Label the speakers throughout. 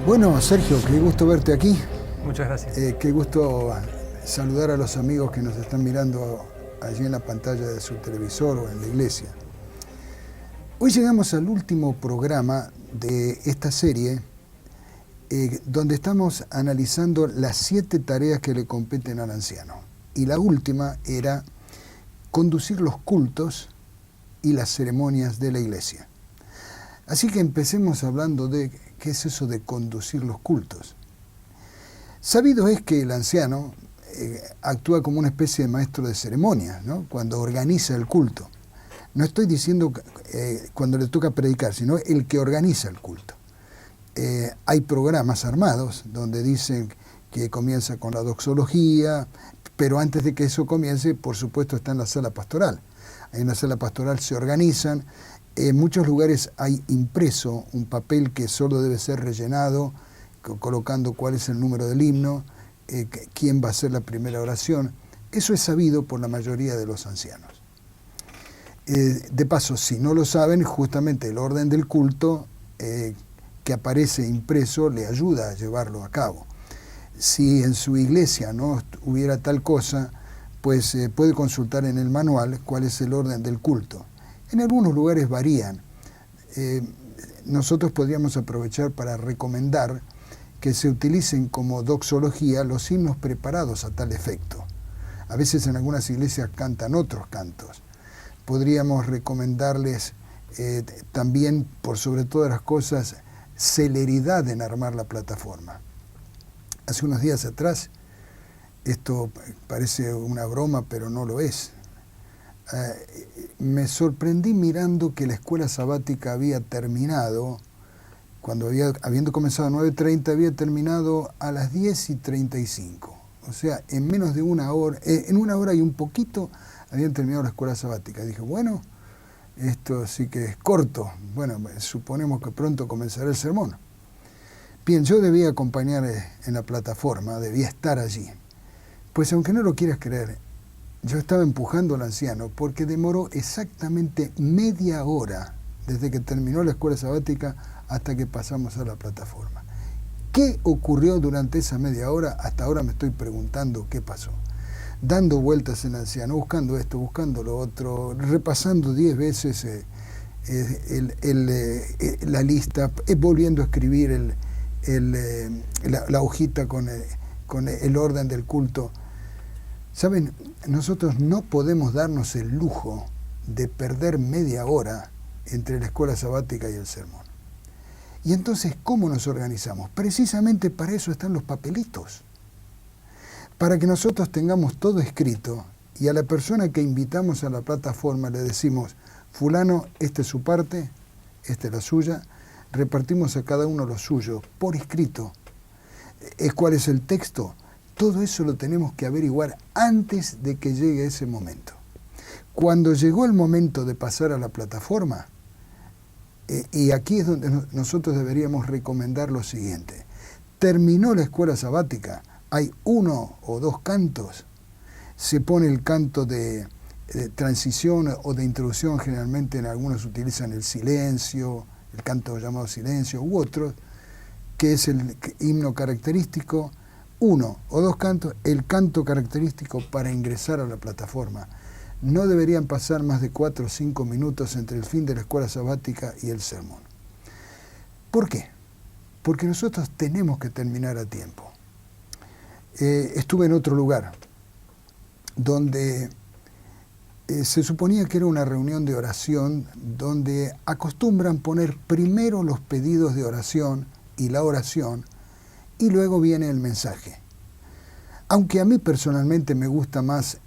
Speaker 1: Bueno, Sergio, qué gusto verte aquí.
Speaker 2: Muchas gracias.
Speaker 1: Qué gusto saludar a los amigos que nos están mirando allí en la pantalla de su televisor o en la iglesia. Hoy llegamos al último programa de esta serie, donde estamos analizando las 7 tareas que le competen al anciano. Y la última era conducir los cultos y las ceremonias de la iglesia. Así que empecemos hablando de qué es eso de conducir los cultos. Sabido es que el anciano actúa como una especie de maestro de ceremonias, ¿no? Cuando organiza el culto. No estoy diciendo cuando le toca predicar, sino el que organiza el culto. Hay programas armados donde dicen que comienza con la doxología, pero antes de que eso comience, por supuesto, está en la sala pastoral. En la sala pastoral se organizan. En muchos lugares hay impreso un papel que solo debe ser rellenado, colocando cuál es el número del himno, quién va a hacer la primera oración. Eso es sabido por la mayoría de los ancianos. De paso, si no lo saben, justamente el orden del culto que aparece impreso le ayuda a llevarlo a cabo. Si en su iglesia no hubiera tal cosa, pues puede consultar en el manual cuál es el orden del culto. En algunos lugares varían. Nosotros podríamos aprovechar para recomendar que se utilicen como doxología los himnos preparados a tal efecto. A veces en algunas iglesias cantan otros cantos. Podríamos recomendarles también, por sobre todas las cosas, celeridad en armar la plataforma. Hace unos días atrás, esto parece una broma, pero no lo es. Me sorprendí mirando que la escuela sabática había terminado, habiendo comenzado a 9:30, había terminado a las 10:35. O sea, en menos de una hora, en una hora y un poquito, habían terminado la escuela sabática. Dije, bueno, esto sí que es corto. Bueno, suponemos que pronto comenzará el sermón. Bien, yo debía acompañar en la plataforma, debía estar allí. Pues aunque no lo quieras creer, yo estaba empujando al anciano porque demoró exactamente media hora desde que terminó la escuela sabática hasta que pasamos a la plataforma. ¿Qué ocurrió durante esa media hora? Hasta ahora me estoy preguntando qué pasó. Dando vueltas el anciano, buscando esto, buscando lo otro, repasando 10 veces la lista, volviendo a escribir la hojita con el orden del culto. Saben, nosotros no podemos darnos el lujo de perder media hora entre la escuela sabática y el sermón. Y entonces, ¿cómo nos organizamos? Precisamente para eso están los papelitos. Para que nosotros tengamos todo escrito y a la persona que invitamos a la plataforma le decimos, fulano, esta es su parte, esta es la suya, repartimos a cada uno lo suyo, por escrito. ¿Cuál es el texto? Todo eso lo tenemos que averiguar antes de que llegue ese momento. Cuando llegó el momento de pasar a la plataforma, y aquí es donde nosotros deberíamos recomendar lo siguiente. Terminó la escuela sabática, hay 1 o 2 cantos, se pone el canto de transición o de introducción, generalmente en algunos utilizan el silencio, el canto llamado silencio, u otros, que es el himno característico. 1 o 2 cantos, el canto característico para ingresar a la plataforma. No deberían pasar más de 4 o 5 minutos entre el fin de la escuela sabática y el sermón. ¿Por qué? Porque nosotros tenemos que terminar a tiempo. Estuve en otro lugar donde se suponía que era una reunión de oración donde acostumbran poner primero los pedidos de oración y la oración y luego viene el mensaje. Aunque a mí personalmente me gusta más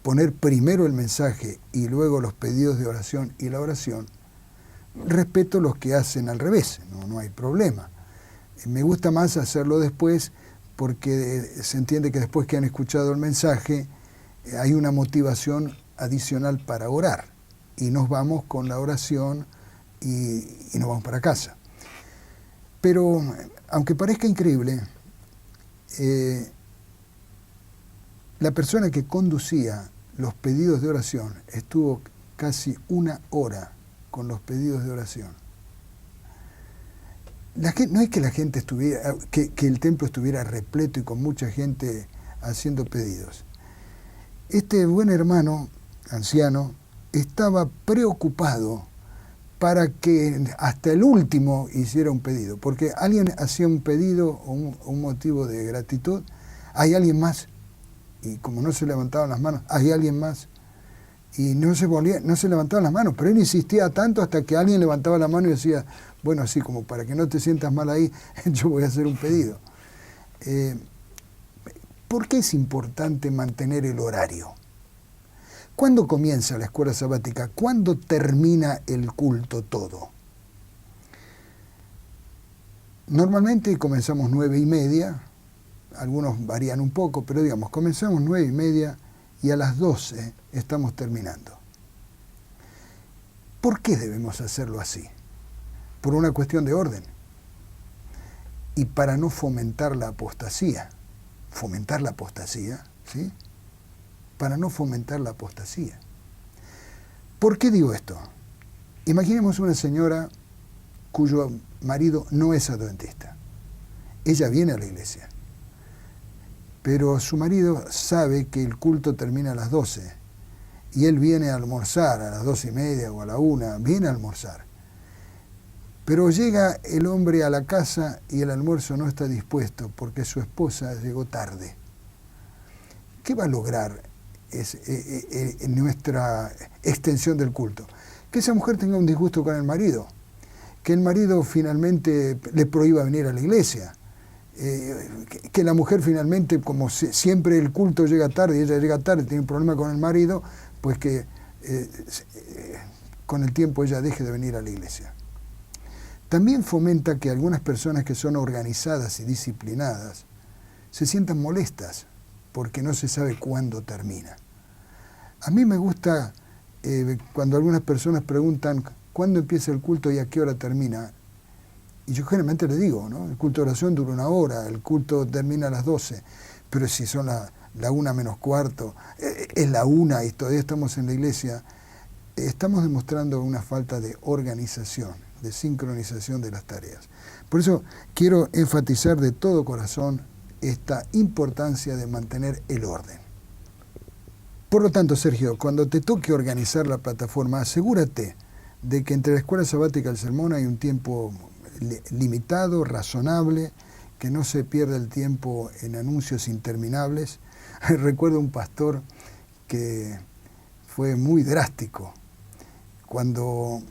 Speaker 1: poner primero el mensaje y luego los pedidos de oración y la oración, respeto los que hacen al revés, no hay problema. Me gusta más hacerlo después porque se entiende que después que han escuchado el mensaje hay una motivación adicional para orar y nos vamos con la oración y nos vamos para casa. Pero aunque parezca increíble, la persona que conducía los pedidos de oración estuvo casi 1 hora con los pedidos de oración. no es que la gente estuviera, que el templo estuviera repleto y con mucha gente haciendo pedidos. Este buen hermano, anciano, estaba preocupado para que hasta el último hiciera un pedido, porque alguien hacía un pedido o un motivo de gratitud, hay alguien más, y como no se levantaban las manos, hay alguien más, y no se levantaban las manos, pero él insistía tanto hasta que alguien levantaba la mano y decía, bueno, así como para que no te sientas mal ahí, yo voy a hacer un pedido. ¿Por qué es importante mantener el horario? ¿Cuándo comienza la escuela sabática? ¿Cuándo termina el culto todo? Normalmente comenzamos 9:30, algunos varían un poco, pero digamos, comenzamos 9:30 y a las 12 estamos terminando. ¿Por qué debemos hacerlo así? Por una cuestión de orden y para no fomentar la apostasía. Fomentar la apostasía, ¿sí? Para no fomentar la apostasía. ¿Por qué digo esto? Imaginemos una señora cuyo marido no es adventista. Ella viene a la iglesia, pero su marido sabe que el culto termina a las 12 y él viene a almorzar a las 12:30 o a la 1, viene a almorzar. Pero llega el hombre a la casa y el almuerzo no está dispuesto porque su esposa llegó tarde. ¿Qué va a lograr nuestra extensión del culto? Que esa mujer tenga un disgusto con el marido, que el marido finalmente le prohíba venir a la iglesia, que la mujer finalmente, como siempre el culto llega tarde y ella llega tarde, tiene un problema con el marido, pues que con el tiempo ella deje de venir a la iglesia. También fomenta que algunas personas que son organizadas y disciplinadas se sientan molestas porque no se sabe cuándo termina. A mí me gusta cuando algunas personas preguntan cuándo empieza el culto y a qué hora termina. Y yo generalmente le digo, ¿no? El culto de oración dura 1 hora, el culto termina a las 12, pero si son la 1:45, es la 1 y todavía estamos en la iglesia, estamos demostrando una falta de organización, de sincronización de las tareas. Por eso quiero enfatizar de todo corazón esta importancia de mantener el orden. Por lo tanto, Sergio, cuando te toque organizar la plataforma, asegúrate de que entre la escuela sabática y el sermón hay un tiempo limitado, razonable, que no se pierda el tiempo en anuncios interminables. Recuerdo un pastor que fue muy drástico cuando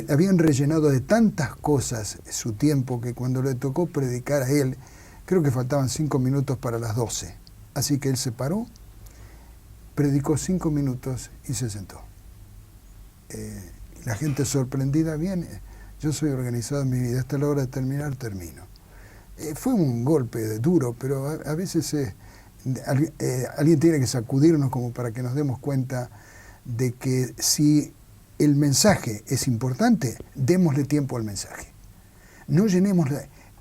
Speaker 1: habían rellenado de tantas cosas su tiempo que cuando le tocó predicar a él, creo que faltaban 5 minutos para las 12. Así que él se paró, predicó 5 minutos y se sentó. La gente sorprendida, bien, yo soy organizado en mi vida, hasta la hora de terminar, termino. Fue un golpe duro, pero a veces alguien tiene que sacudirnos como para que nos demos cuenta de que si el mensaje es importante, démosle tiempo al mensaje. No llenemos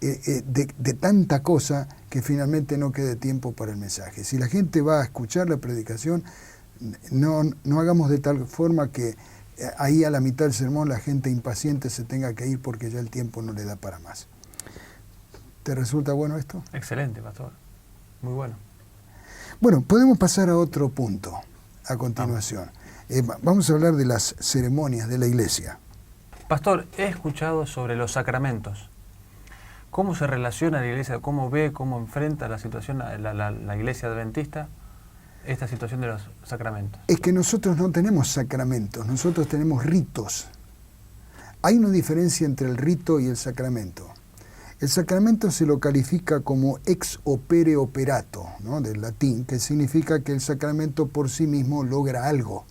Speaker 1: de tanta cosa que finalmente no quede tiempo para el mensaje. Si la gente va a escuchar la predicación, no hagamos de tal forma que ahí a la mitad del sermón la gente impaciente se tenga que ir porque ya el tiempo no le da para más. ¿Te resulta bueno esto?
Speaker 2: Excelente, pastor. Muy bueno.
Speaker 1: Bueno, podemos pasar a otro punto a continuación. Vamos a hablar de las ceremonias de la iglesia.
Speaker 2: Pastor, he escuchado sobre los sacramentos. ¿Cómo se relaciona la iglesia? ¿Cómo ve, cómo enfrenta la situación la iglesia adventista esta situación de los sacramentos?
Speaker 1: Es que nosotros no tenemos sacramentos, nosotros tenemos ritos. Hay una diferencia entre el rito y el sacramento. El sacramento se lo califica como ex opere operato, ¿no? Del latín, que significa que el sacramento por sí mismo logra algo.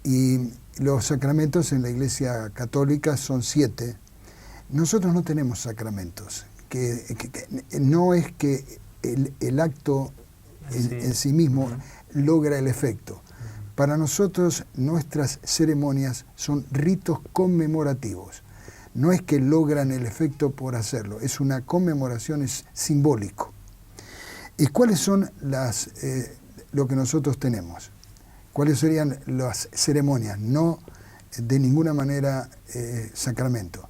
Speaker 1: Y los sacramentos en la Iglesia Católica son 7. Nosotros no tenemos sacramentos, que no es que el acto en sí mismo logra el efecto. Para nosotros nuestras ceremonias son ritos conmemorativos. No es que logran el efecto por hacerlo, es una conmemoración, es simbólico. ¿Y cuáles son lo que nosotros tenemos? ¿Cuáles serían las ceremonias? No de ninguna manera sacramento.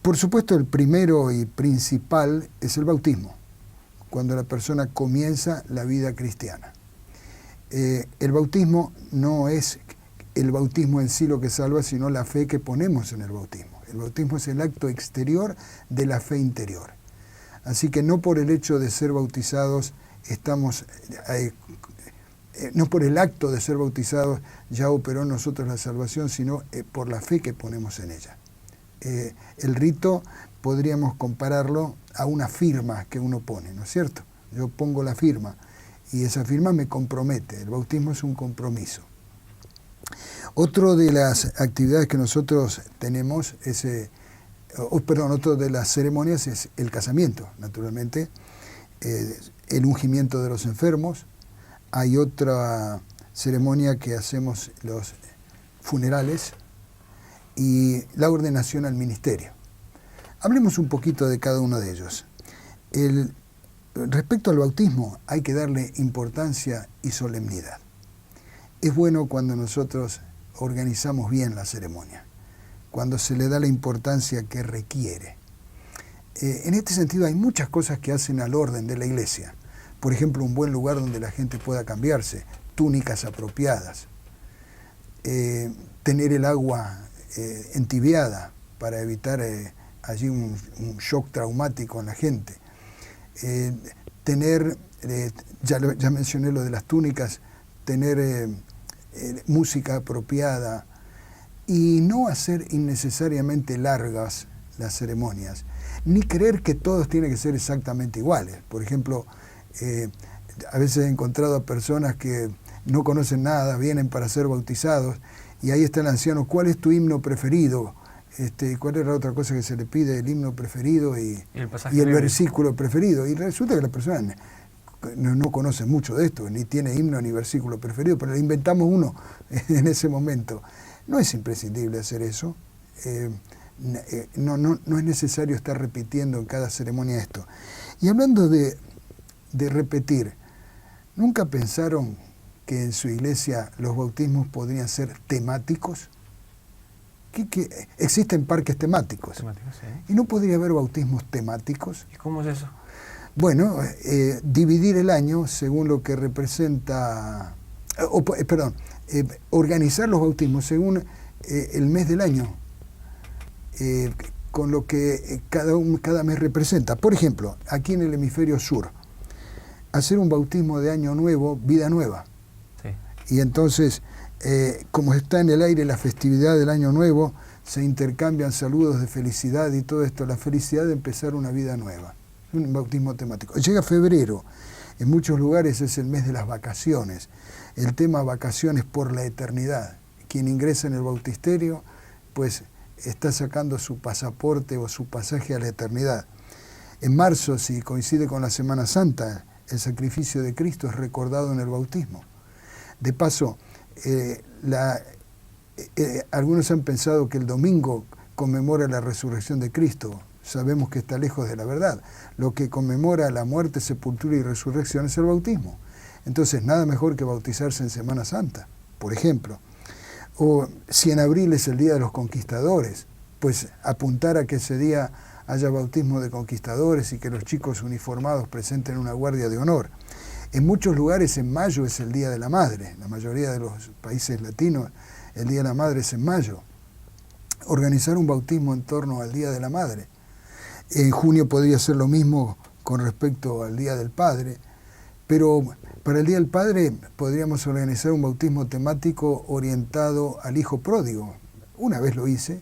Speaker 1: Por supuesto, el primero y principal es el bautismo, cuando la persona comienza la vida cristiana. El bautismo no es el bautismo en sí lo que salva, sino la fe que ponemos en el bautismo. El bautismo es el acto exterior de la fe interior. Así que no por el hecho de ser bautizados estamos... no por el acto de ser bautizados ya operó en nosotros la salvación, sino por la fe que ponemos en ella. El rito podríamos compararlo a una firma que uno pone, ¿no es cierto? Yo pongo la firma y esa firma me compromete. El bautismo es un compromiso. Otro de las actividades que nosotros tenemos es, otra de las ceremonias es el casamiento, naturalmente, el ungimiento de los enfermos. Hay otra ceremonia que hacemos, los funerales, y la ordenación al ministerio. Hablemos un poquito de cada uno de ellos. Respecto al bautismo, hay que darle importancia y solemnidad. Es bueno cuando nosotros organizamos bien la ceremonia, cuando se le da la importancia que requiere. En este sentido hay muchas cosas que hacen al orden de la iglesia. Por ejemplo, un buen lugar donde la gente pueda cambiarse, túnicas apropiadas, tener el agua entibiada para evitar allí un shock traumático en la gente, tener, ya mencioné lo de las túnicas, tener música apropiada y no hacer innecesariamente largas las ceremonias, ni creer que todos tienen que ser exactamente iguales. Por ejemplo, a veces he encontrado a personas que no conocen nada, vienen para ser bautizados y ahí está el anciano, ¿cuál es tu himno preferido? ¿Cuál era la otra cosa que se le pide? El himno preferido y el versículo preferido. Y resulta que la persona no conoce mucho de esto, ni tiene himno ni versículo preferido, pero le inventamos uno en ese momento. No es imprescindible hacer eso. No es necesario estar repitiendo en cada ceremonia esto. Y hablando de repetir, ¿nunca pensaron que en su iglesia los bautismos podrían ser temáticos? Que existen parques temáticos.
Speaker 2: Sí.
Speaker 1: ¿Y no podría haber bautismos temáticos?
Speaker 2: ¿Y cómo es eso?
Speaker 1: Bueno, dividir el año según lo que representa, organizar los bautismos según el mes del año, con lo que cada mes representa. Por ejemplo, aquí en el hemisferio sur, hacer un bautismo de año nuevo, vida nueva. Sí. Y entonces, como está en el aire la festividad del año nuevo, se intercambian saludos de felicidad y todo esto, la felicidad de empezar una vida nueva. Un bautismo temático. Llega febrero, en muchos lugares es el mes de las vacaciones. El tema vacaciones por la eternidad. Quien ingresa en el bautisterio, pues está sacando su pasaporte o su pasaje a la eternidad. En marzo, si coincide con la Semana Santa, el sacrificio de Cristo es recordado en el bautismo. De paso, algunos han pensado que el domingo conmemora la resurrección de Cristo. Sabemos que está lejos de la verdad. Lo que conmemora la muerte, sepultura y resurrección es el bautismo. Entonces, nada mejor que bautizarse en Semana Santa, por ejemplo. O si en abril es el Día de los Conquistadores, pues apuntar a que ese día haya bautismo de conquistadores y que los chicos uniformados presenten una guardia de honor. En muchos lugares en mayo es el Día de la Madre. La mayoría de los países latinos, el Día de la Madre es en mayo. Organizar un bautismo en torno al Día de la Madre. En junio podría ser lo mismo con respecto al Día del Padre, pero para el Día del Padre podríamos organizar un bautismo temático orientado al hijo pródigo. Una vez lo hice,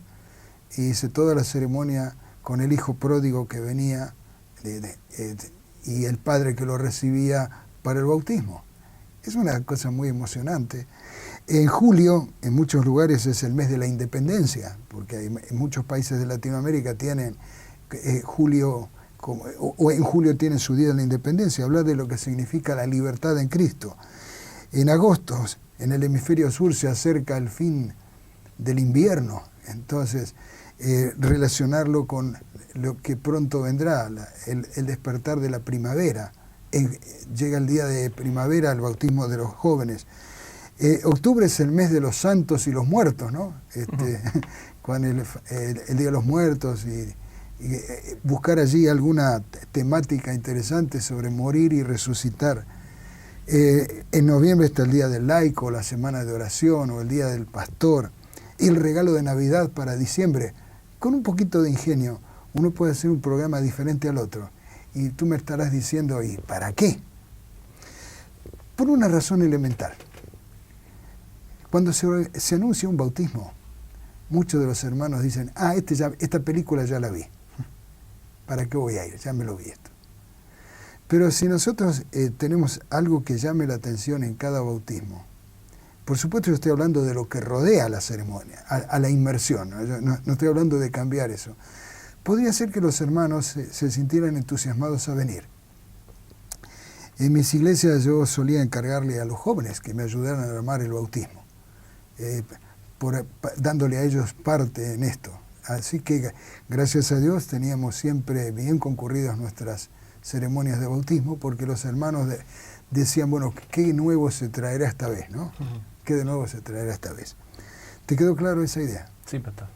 Speaker 1: y hice toda la ceremonia con el hijo pródigo que venía y el padre que lo recibía para el bautismo. Es una cosa muy emocionante. En julio, en muchos lugares es el mes de la independencia, porque en muchos países de Latinoamérica tienen julio, o en julio tienen su día de la independencia, hablar de lo que significa la libertad en Cristo. En agosto, en el hemisferio sur, se acerca el fin del invierno, entonces relacionarlo con lo que pronto vendrá, el despertar de la primavera. Llega el día de primavera, el bautismo de los jóvenes. Octubre es el mes de los santos y los muertos, ¿no? Con el Día de los Muertos buscar allí alguna temática interesante sobre morir y resucitar. En noviembre está el Día del Laico, la Semana de Oración o el Día del Pastor, el regalo de Navidad para diciembre. Con un poquito de ingenio uno puede hacer un programa diferente al otro. Y tú me estarás diciendo, ¿y para qué? Por una razón elemental. Cuando se anuncia un bautismo, muchos de los hermanos dicen, esta película ya la vi. ¿Para qué voy a ir? Ya me lo vi esto. Pero si nosotros tenemos algo que llame la atención en cada bautismo, por supuesto yo estoy hablando de lo que rodea la ceremonia, a la inmersión, no estoy hablando de cambiar eso. Podría ser que los hermanos se sintieran entusiasmados a venir. En mis iglesias yo solía encargarle a los jóvenes que me ayudaran a armar el bautismo, dándole a ellos parte en esto. Así que gracias a Dios teníamos siempre bien concurridas nuestras ceremonias de bautismo, porque los hermanos decían, bueno, ¿qué nuevo se traerá esta vez? ¿No? ¿Qué de nuevo se traerá esta vez? ¿Te quedó claro esa idea?
Speaker 2: Sí, pastor.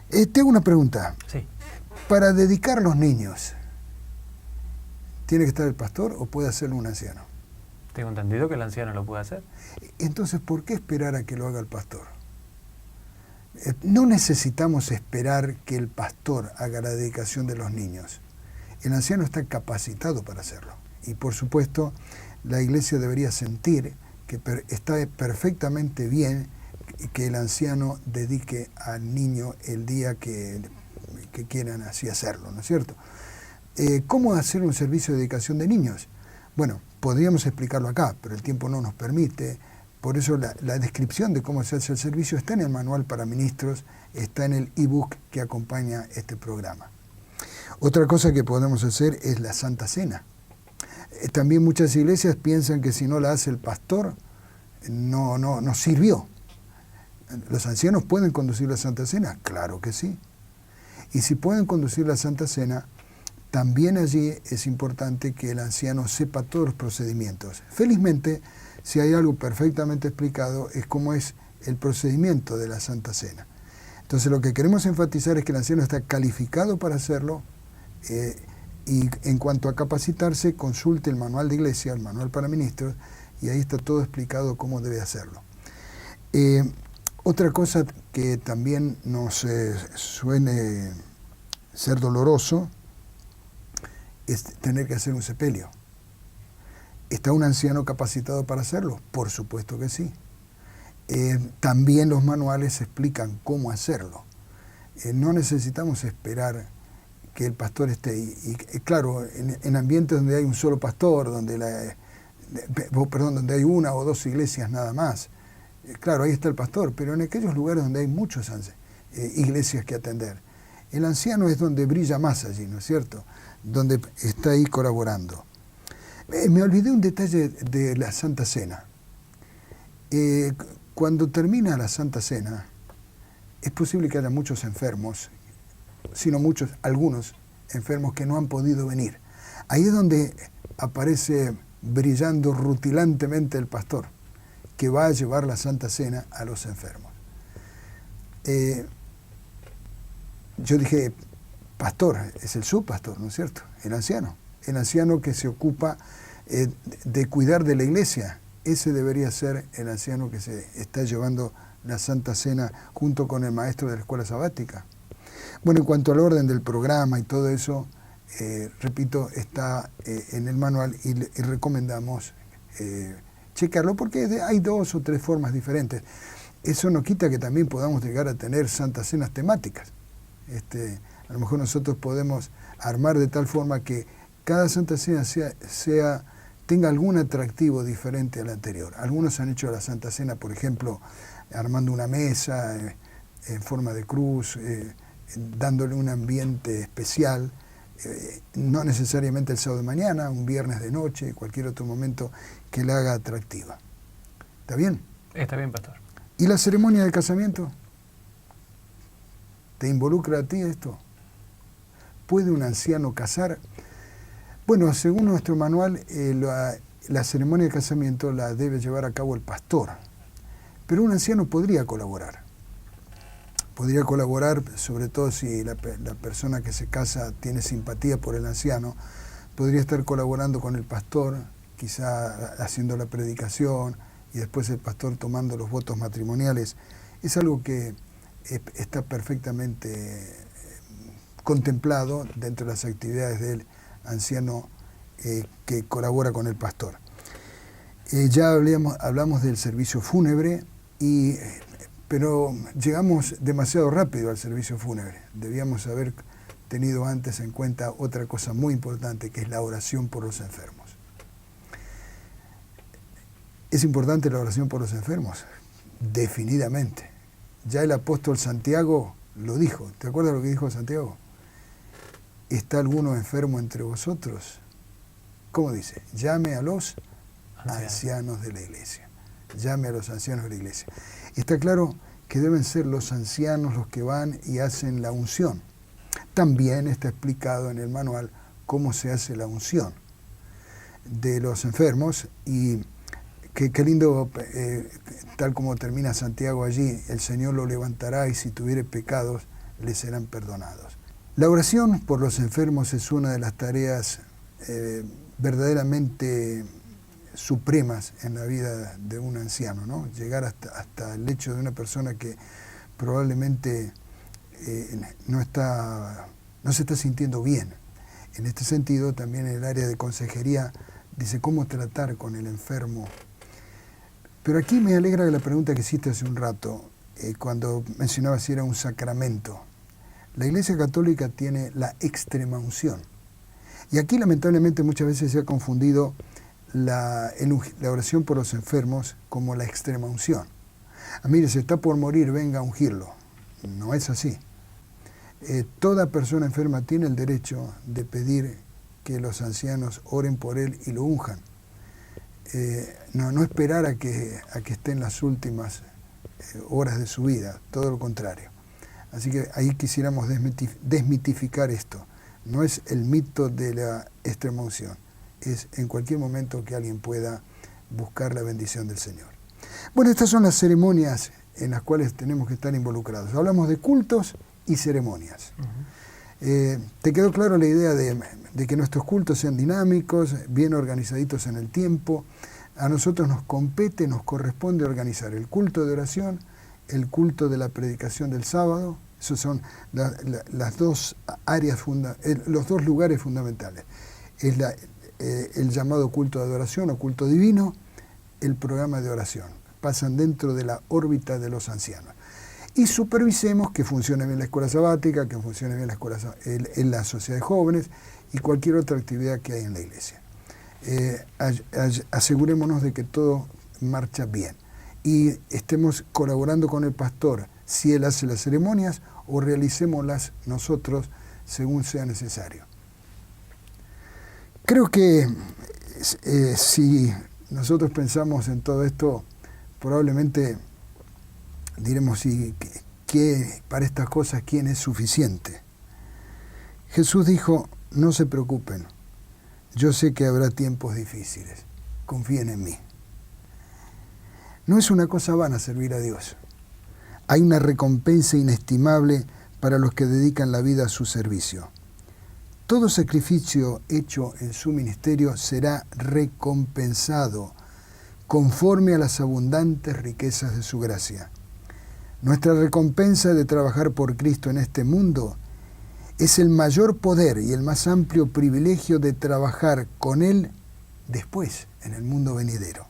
Speaker 1: Te hago una pregunta.
Speaker 2: Sí.
Speaker 1: Para dedicar los niños, ¿tiene que estar el pastor o puede hacerlo un anciano?
Speaker 2: Tengo entendido que el anciano lo puede hacer.
Speaker 1: Entonces, ¿por qué esperar a que lo haga el pastor? No necesitamos esperar que el pastor haga la dedicación de los niños. El anciano está capacitado para hacerlo. Y por supuesto, la iglesia debería sentir que está perfectamente bien que el anciano dedique al niño el día que quieran así hacerlo, ¿no es cierto? ¿Cómo hacer un servicio de dedicación de niños? Bueno, podríamos explicarlo acá, pero el tiempo no nos permite. Por eso la descripción de cómo se hace el servicio está en el manual para ministros, está en el ebook que acompaña este programa. Otra cosa que podemos hacer es la Santa Cena. También muchas iglesias piensan que si no la hace el pastor, no sirvió. ¿Los ancianos pueden conducir la Santa Cena? Claro que sí. Y si pueden conducir la Santa Cena, también allí es importante que el anciano sepa todos los procedimientos. Felizmente, si hay algo perfectamente explicado, es cómo es el procedimiento de la Santa Cena. Entonces lo que queremos enfatizar es que el anciano está calificado para hacerlo, y en cuanto a capacitarse, consulte el manual de iglesia, el manual para ministros, y ahí está todo explicado cómo debe hacerlo. Otra cosa que también nos suene ser doloroso es tener que hacer un sepelio. ¿Está un anciano capacitado para hacerlo? Por supuesto que sí. También los manuales explican cómo hacerlo. No necesitamos esperar que el pastor esté. Y claro, en ambientes donde hay un solo pastor, donde hay una o dos iglesias nada más, claro, ahí está el pastor, pero en aquellos lugares donde hay muchas iglesias que atender, el anciano es donde brilla más allí, ¿no es cierto? Donde está ahí colaborando. Me olvidé un detalle de la Santa Cena. Cuando termina la Santa Cena, es posible que haya muchos enfermos, sino algunos enfermos que no han podido venir. Ahí es donde aparece brillando rutilantemente el pastor, que va a llevar la Santa Cena a los enfermos. Yo dije, pastor, es el subpastor, ¿no es cierto? El anciano que se ocupa de cuidar de la iglesia. Ese debería ser el anciano que se está llevando la Santa Cena junto con el maestro de la escuela sabática. Bueno, en cuanto al orden del programa y todo eso, repito, está en el manual y recomendamos checarlo porque hay 2 o 3 formas diferentes. Eso no quita que también podamos llegar a tener santas cenas temáticas. A lo mejor nosotros podemos armar de tal forma que cada Santa Cena tenga algún atractivo diferente al anterior. Algunos han hecho la Santa Cena, por ejemplo, armando una mesa en forma de cruz, dándole un ambiente especial, no necesariamente el sábado de mañana, un viernes de noche, cualquier otro momento que la haga atractiva. ¿Está bien?
Speaker 2: Está bien, pastor.
Speaker 1: ¿Y la ceremonia de casamiento? ¿Te involucra a ti esto? ¿Puede un anciano casar? Bueno, según nuestro manual, la ceremonia de casamiento la debe llevar a cabo el pastor, pero un anciano podría colaborar. podría colaborar, sobre todo si la persona que se casa tiene simpatía por el anciano, podría estar colaborando con el pastor, quizá haciendo la predicación y después el pastor tomando los votos matrimoniales. Es algo que está perfectamente contemplado dentro de las actividades del anciano que colabora con el pastor. Ya hablamos del servicio fúnebre, pero llegamos demasiado rápido al servicio fúnebre. Debíamos haber tenido antes en cuenta otra cosa muy importante, que es la oración por los enfermos. ¿Es importante la oración por los enfermos? Definidamente. Ya el apóstol Santiago lo dijo. ¿Te acuerdas lo que dijo Santiago? ¿Está alguno enfermo entre vosotros? ¿Cómo dice? Llame a los ancianos de la iglesia. Llame a los ancianos de la iglesia. Está claro que deben ser los ancianos los que van y hacen la unción. También está explicado en el manual cómo se hace la unción de los enfermos, y qué lindo, tal como termina Santiago allí: el Señor lo levantará y si tuviere pecados le serán perdonados. La oración por los enfermos es una de las tareas verdaderamente supremas en la vida de un anciano, ¿no? Llegar hasta el hecho de una persona que probablemente no se está sintiendo bien. En este sentido, también en el área de consejería dice cómo tratar con el enfermo. Pero aquí me alegra la pregunta que hiciste hace un rato, cuando mencionabas si era un sacramento. La Iglesia Católica tiene la extremaunción. Y aquí lamentablemente muchas veces se ha confundido la oración por los enfermos como la extremaunción. Mire, se está por morir, venga a ungirlo. No es así. Toda persona enferma tiene el derecho de pedir que los ancianos oren por él y lo unjan. No esperar a que esté en las últimas horas de su vida, todo lo contrario. Así que ahí quisiéramos desmitificar esto. No es el mito de la extremaunción, es en cualquier momento que alguien pueda buscar la bendición del Señor. Bueno, estas son las ceremonias en las cuales tenemos que estar involucrados. Hablamos de cultos y ceremonias. ¿Te quedó claro la idea de que nuestros cultos sean dinámicos, bien organizaditos en el tiempo? A nosotros nos compete, nos corresponde organizar el culto de oración, el culto de la predicación del sábado. Esos son las dos áreas, los dos lugares fundamentales. Es el llamado culto de adoración o culto divino, el programa de oración. Pasan dentro de la órbita de los ancianos. Y supervisemos que funcione bien la escuela sabática, que funcione bien la sociedad de jóvenes y cualquier otra actividad que hay en la iglesia. Asegurémonos de que todo marcha bien y estemos colaborando con el pastor si él hace las ceremonias, o realicémoslas nosotros según sea necesario. Creo que si nosotros pensamos en todo esto, probablemente diremos que para estas cosas ¿quién es suficiente? Jesús dijo: no se preocupen, yo sé que habrá tiempos difíciles, confíen en mí. No es una cosa vana servir a Dios. Hay una recompensa inestimable para los que dedican la vida a su servicio. Todo sacrificio hecho en su ministerio será recompensado conforme a las abundantes riquezas de su gracia. Nuestra recompensa de trabajar por Cristo en este mundo es el mayor poder y el más amplio privilegio de trabajar con Él después, en el mundo venidero.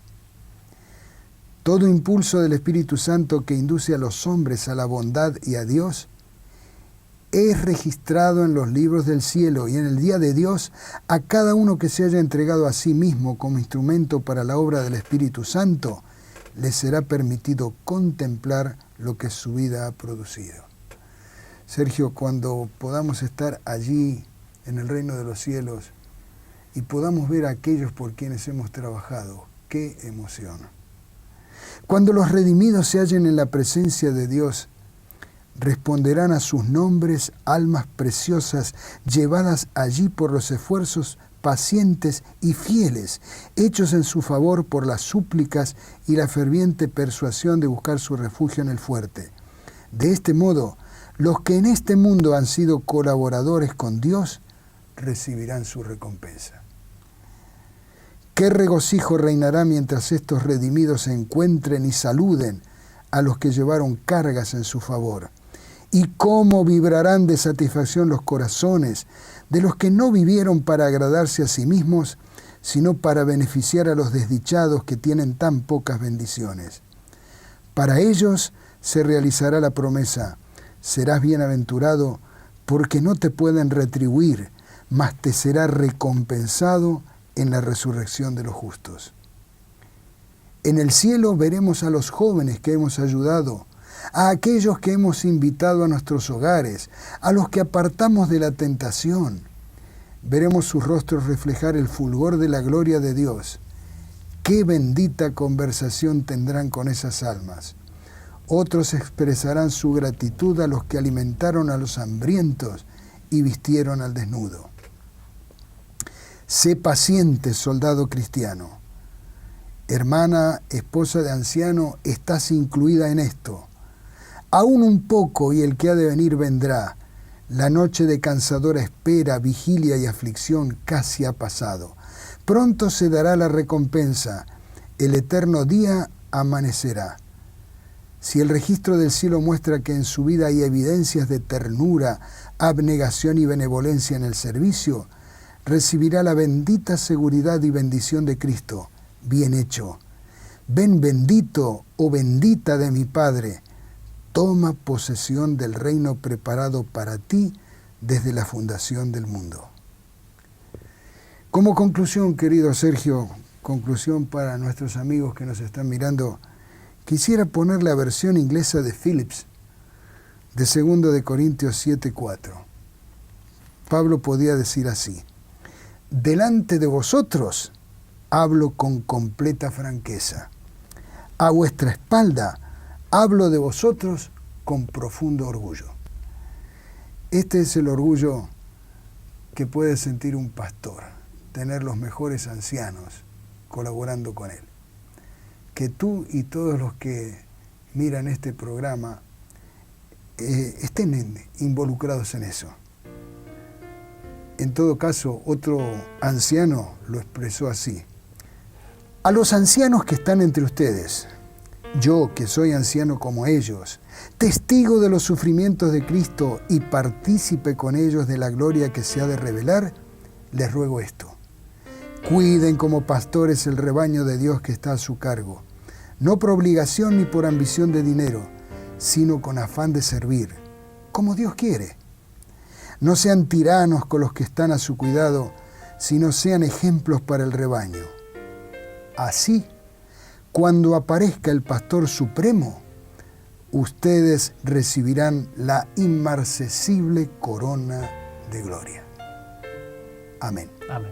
Speaker 1: Todo impulso del Espíritu Santo que induce a los hombres a la bondad y a Dios es registrado en los libros del cielo, y en el día de Dios a cada uno que se haya entregado a sí mismo como instrumento para la obra del Espíritu Santo le será permitido contemplar lo que su vida ha producido. Sergio, cuando podamos estar allí en el reino de los cielos y podamos ver a aquellos por quienes hemos trabajado, qué emoción. Cuando los redimidos se hallen en la presencia de Dios, responderán a sus nombres almas preciosas llevadas allí por los esfuerzos pacientes y fieles, hechos en su favor por las súplicas y la ferviente persuasión de buscar su refugio en el fuerte. De este modo, los que en este mundo han sido colaboradores con Dios recibirán su recompensa. Qué regocijo reinará mientras estos redimidos se encuentren y saluden a los que llevaron cargas en su favor. Y cómo vibrarán de satisfacción los corazones de los que no vivieron para agradarse a sí mismos, sino para beneficiar a los desdichados que tienen tan pocas bendiciones. Para ellos se realizará la promesa: serás bienaventurado porque no te pueden retribuir, mas te será recompensado en la resurrección de los justos. En el cielo veremos a los jóvenes que hemos ayudado, a aquellos que hemos invitado a nuestros hogares, a los que apartamos de la tentación. Veremos sus rostros reflejar el fulgor de la gloria de Dios. Qué bendita conversación tendrán con esas almas. Otros expresarán su gratitud a los que alimentaron a los hambrientos y vistieron al desnudo. Sé paciente, soldado cristiano. Hermana, esposa de anciano, estás incluida en esto. Aún un poco y el que ha de venir vendrá. La noche de cansadora espera, vigilia y aflicción casi ha pasado. Pronto se dará la recompensa. El eterno día amanecerá. Si el registro del cielo muestra que en su vida hay evidencias de ternura, abnegación y benevolencia en el servicio, recibirá la bendita seguridad y bendición de Cristo. Bien hecho. Ven bendito o bendita de mi Padre. Toma posesión del reino preparado para ti desde la fundación del mundo. Como conclusión, querido Sergio, conclusión para nuestros amigos que nos están mirando, quisiera poner la versión inglesa de Phillips, de 2 de Corintios 7:4. Pablo podía decir así: delante de vosotros hablo con completa franqueza. A vuestra espalda hablo de vosotros con profundo orgullo. Este es el orgullo que puede sentir un pastor, tener los mejores ancianos colaborando con él. Que tú y todos los que miran este programa estén involucrados en eso. En todo caso, otro anciano lo expresó así: a los ancianos que están entre ustedes, yo que soy anciano como ellos, testigo de los sufrimientos de Cristo y partícipe con ellos de la gloria que se ha de revelar, les ruego esto: cuiden como pastores el rebaño de Dios que está a su cargo, no por obligación ni por ambición de dinero, sino con afán de servir, como Dios quiere. No sean tiranos con los que están a su cuidado, sino sean ejemplos para el rebaño. Así, cuando aparezca el Pastor Supremo, ustedes recibirán la inmarcesible corona de gloria. Amén.
Speaker 2: Amén.